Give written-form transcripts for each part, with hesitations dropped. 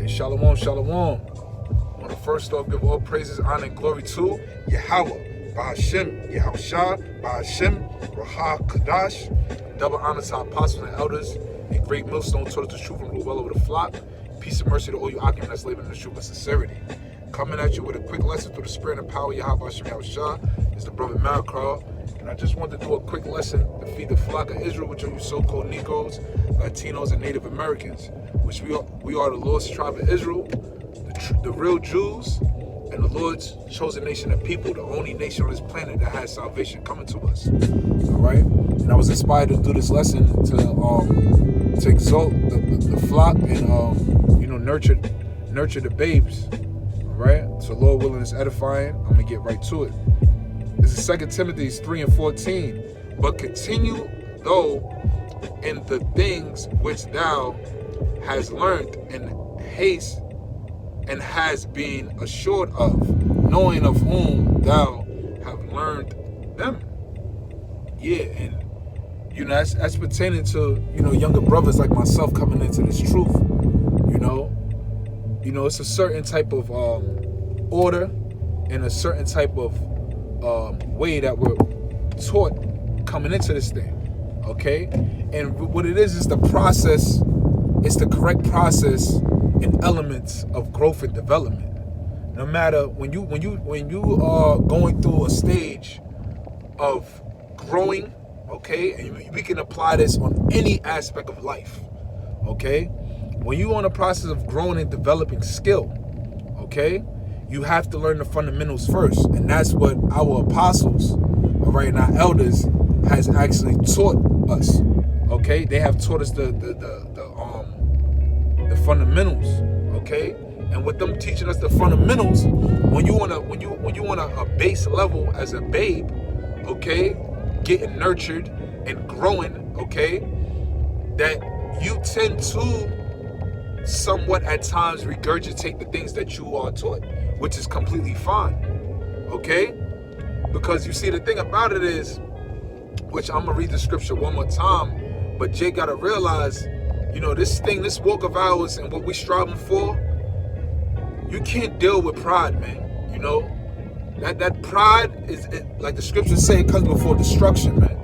Shalom, shalom. I want to first off give all praises, honor, and glory to Yahweh, Ba'ashem, Yahushua, Ba'ashem, Rahah Kadash. Double honor to our apostles and elders, and great millstone taught us the truth and rule well over the flock. Peace and mercy to all you occupants that's living in the truth and sincerity. Coming at you with a quick lesson through the spirit and power of Yahweh, Ba'ashem, Yahushua is the brother Malcraw. And I just wanted to do a quick lesson to feed the flock of Israel, which are you so-called Negroes, Latinos, and Native Americans, which we are the Lord's tribe of Israel, the real Jews, and the Lord's chosen nation of people, the only nation on this planet that has salvation coming to us. All right? And I was inspired to do this lesson to exalt the flock and nurture the babes. All right? So Lord willing, is edifying. I'm gonna get right to it. This is 2 Timothy 3:14. But continue though in the things which thou hast learned and haste and has been assured of, knowing of whom thou have learned them. Yeah, and that's pertaining to younger brothers like myself coming into this truth. It's a certain type of order and a certain type of way that we're taught coming into this thing. Okay, and what it is the process. It's the correct process and elements of growth and development. No matter when you are going through a stage of growing, okay, and we can apply this on any aspect of life, okay. When you're on a process of growing and developing skill, okay, you have to learn the fundamentals first, and that's what our apostles, all right, and our elders has actually taught us. Okay, they have taught us the fundamentals. Okay, and with them teaching us the fundamentals, when you want a base level as a babe, okay, getting nurtured and growing, okay, that you tend to somewhat at times regurgitate the things that you are taught, which is completely fine. Okay, because you see the thing about it is, which I'm gonna read the scripture one more time. But Jay gotta realize, this walk of ours and what we striving for, you can't deal with pride, man. That pride is, like the scriptures say, it comes before destruction, man.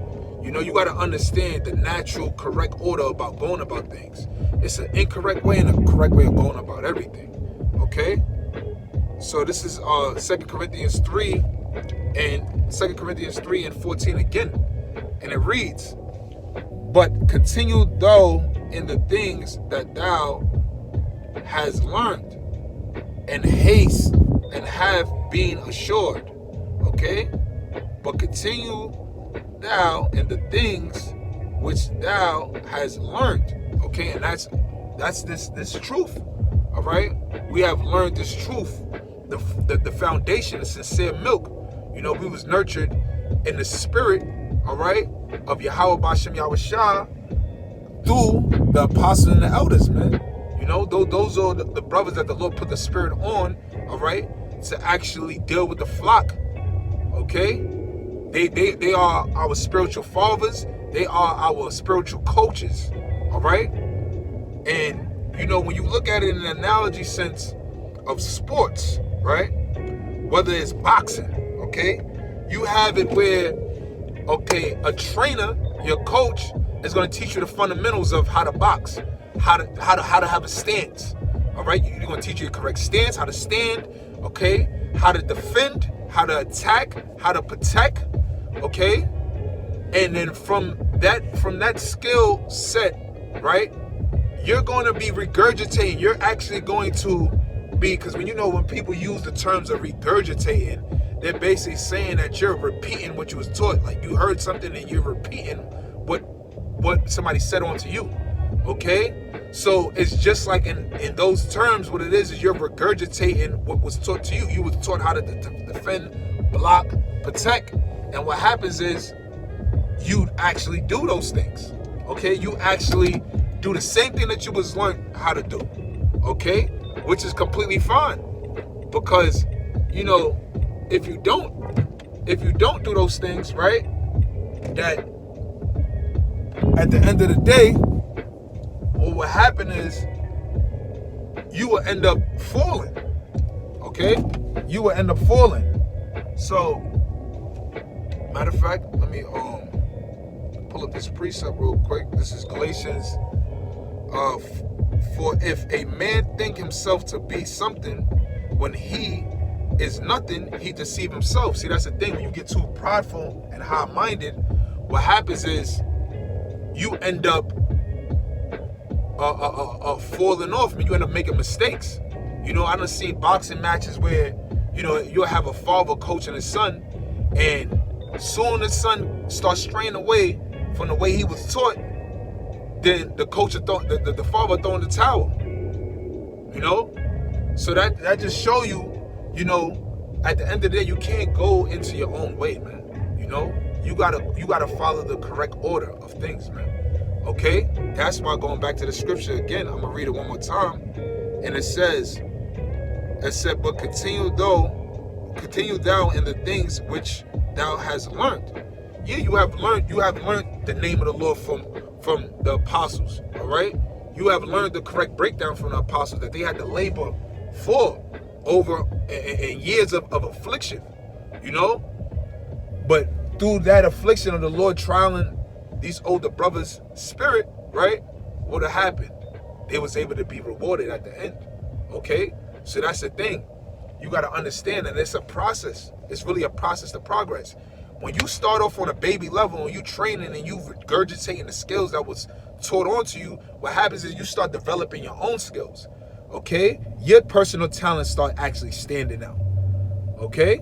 You gotta understand the natural, correct order about going about things. It's an incorrect way and a correct way of going about everything. Okay? So this is 2 Corinthians 3 and 14 again. And it reads, but continue thou in the things that thou hast learned, and haste and have been assured. Okay? But continue thou in the things which thou hast learned. Okay, and that's this truth. All right? We have learned this truth, the foundation, the sincere milk. We was nurtured in the spirit, all right, of Yahweh Ba'ashem Yahushua through the apostles and the elders, man. Those are the brothers that the Lord put the spirit on, all right, to actually deal with the flock. Okay? They are our spiritual fathers. They are our spiritual coaches. All right? And when you look at it in an analogy sense of sports, right? Whether it's boxing, okay? You have it where, okay, a trainer, your coach, is going to teach you the fundamentals of how to box, how to have a stance. All right, you're going to teach you the correct stance, how to stand, okay, how to defend, how to attack, how to protect, okay. And then from that skill set, right, you're going to be regurgitating. You're actually going to be, because when people use the terms of regurgitating, they're basically saying that you're repeating what you was taught. Like you heard something and you're repeating what somebody said onto you. Okay? So it's just like in those terms, what it is you're regurgitating what was taught to you. You was taught how to defend, block, protect. And what happens is you actually do those things. Okay? You actually do the same thing that you was learned how to do. Okay? Which is completely fine. Because, if you don't do those things, right, that at the end of the day, what will happen is you will end up falling. Okay? You will end up falling. So, matter of fact, let me pull up this precept real quick. This is Galatians. For if a man think himself to be something when he is nothing, he deceive himself. See, that's the thing. When you get too prideful and high-minded, what happens is you end up falling off. I mean, you end up making mistakes. You know, I done seen boxing matches where, you know, you'll have a father coaching his son, and soon the son starts straying away from the way he was taught, then the coach the father throwing the towel. You know? So that just show you, you know, at the end of the day, you can't go into your own way, man. You know? You gotta follow the correct order of things, man. Okay? That's why, going back to the scripture again, I'm gonna read it one more time. And it said, but continue thou in the things which thou hast learned. Yeah, you have learned the name of the Lord from the apostles. All right? You have learned the correct breakdown from the apostles that they had to labor for over in years of affliction. You know? But through that affliction of the Lord trialing these older brothers' spirit, right? What had happened? They was able to be rewarded at the end. Okay? So that's the thing. You got to understand that it's a process. It's really a process to progress. When you start off on a baby level and you training and you regurgitating the skills that was taught onto you, what happens is you start developing your own skills. Okay? Your personal talents start actually standing out. Okay?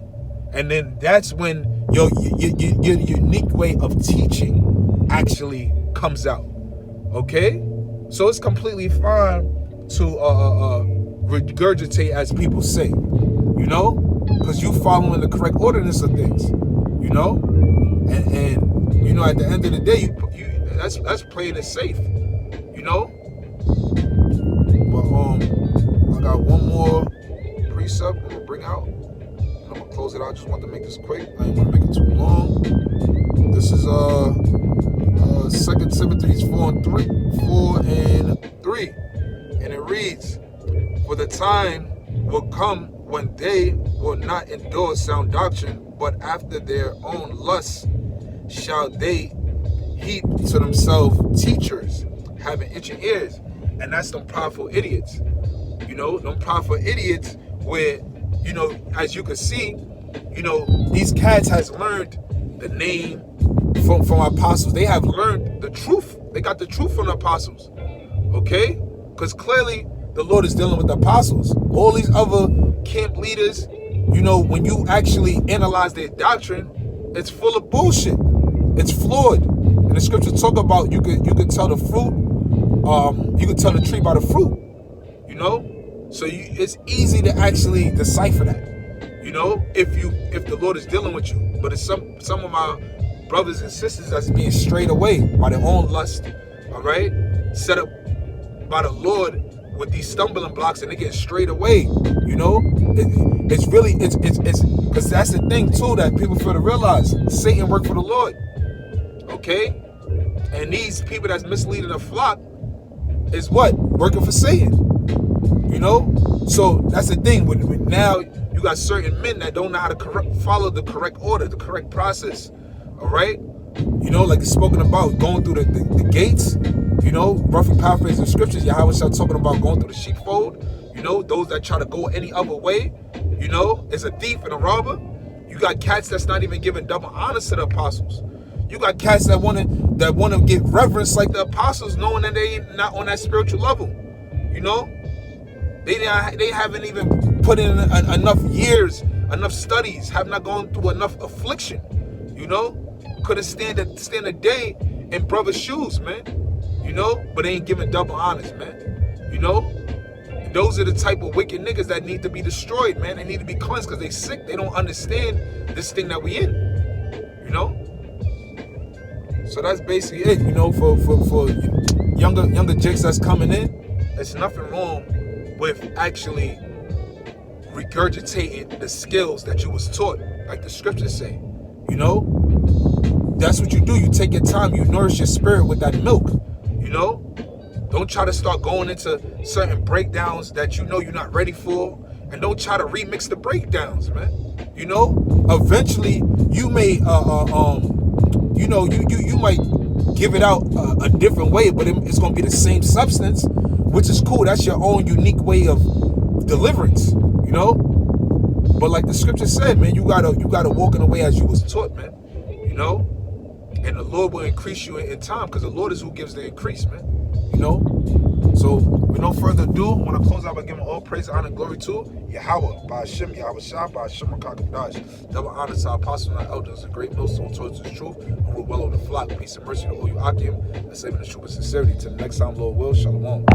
And then that's when your unique way of teaching actually comes out. Okay? So it's completely fine to regurgitate, as people say, you know, because you following the correct ordinance of things, you know, and you know, at the end of the day, you that's playing it safe, you know. But I got one more precept I'm gonna bring out. I'm gonna close it out. I just want to make this quick. I didn't want to make it too long. This is 2 Timothy 4 and 3, and it reads, for the time will come when they will not endure sound doctrine, but after their own lusts shall they heap to themselves teachers, having itching ears. And that's them prideful idiots. You know, them prideful idiots where, you know, as you can see, you know, these cats has learned the name from apostles. They have learned the truth. They got the truth from the apostles. Okay? Because clearly the Lord is dealing with the apostles. All these other camp leaders, you know, when you actually analyze their doctrine, it's full of bullshit. It's flawed. And the scriptures talk about you could tell the fruit, you could tell the tree by the fruit. You know? So it's easy to actually decipher that. You know, if the Lord is dealing with you. But it's some of my brothers and sisters that's being strayed away by their own lust, all right? Set up by the Lord with these stumbling blocks, and they get strayed away, you know? It's because that's the thing, too, that people fail to realize. Satan worked for the Lord, okay? And these people that's misleading the flock is what? Working for Satan, you know? So that's the thing. When now you got certain men that don't know how to follow the correct order, the correct process, all right? You know, like it's spoken about going through the gates, you know, roughly paraphrasing the scriptures, Yahweh shall talking about going through the sheepfold, you know, those that try to go any other way, you know, is a thief and a robber. You got cats that's not even giving double honors to the apostles. You got cats that want to get reverence like the apostles, knowing that they ain't not on that spiritual level, you know. They haven't even put in enough years, enough studies, have not gone through enough affliction, you know. Couldn't stand a day in brother's shoes, man. You know, but they ain't giving double honors, man. You know, those are the type of wicked niggas that need to be destroyed, man. They need to be cleansed because they sick. They don't understand this thing that we in. You know. So that's basically it. You know, for younger jakes that's coming in, there's nothing wrong with actually regurgitating the skills that you was taught, like the scriptures say. You know, that's what you do. You take your time. You nourish your spirit with that milk. You know, Don't try to start going into certain breakdowns that you know you're not ready for. And don't try to remix the breakdowns, man. You know, eventually you may, you might give it out a different way, but it's going to be the same substance, which is cool. That's your own unique way of deliverance, you know. But like the scripture said, man, you gotta walk in the way as you was taught, man. You know, and the Lord will increase you in time, because the Lord is who gives the increase, man. You know. So, with no further ado, I want to close out by giving all praise, honor, and glory to Yahweh, by Hashem, Yahweh Shah, by Hashem, Rakakadash. Double honor to our apostles and our elders, a great millstone towards the truth, and we're well over the flock. Peace and mercy to all you Akim, and saving the truth with sincerity. Till the next time, Lord will. Shalom.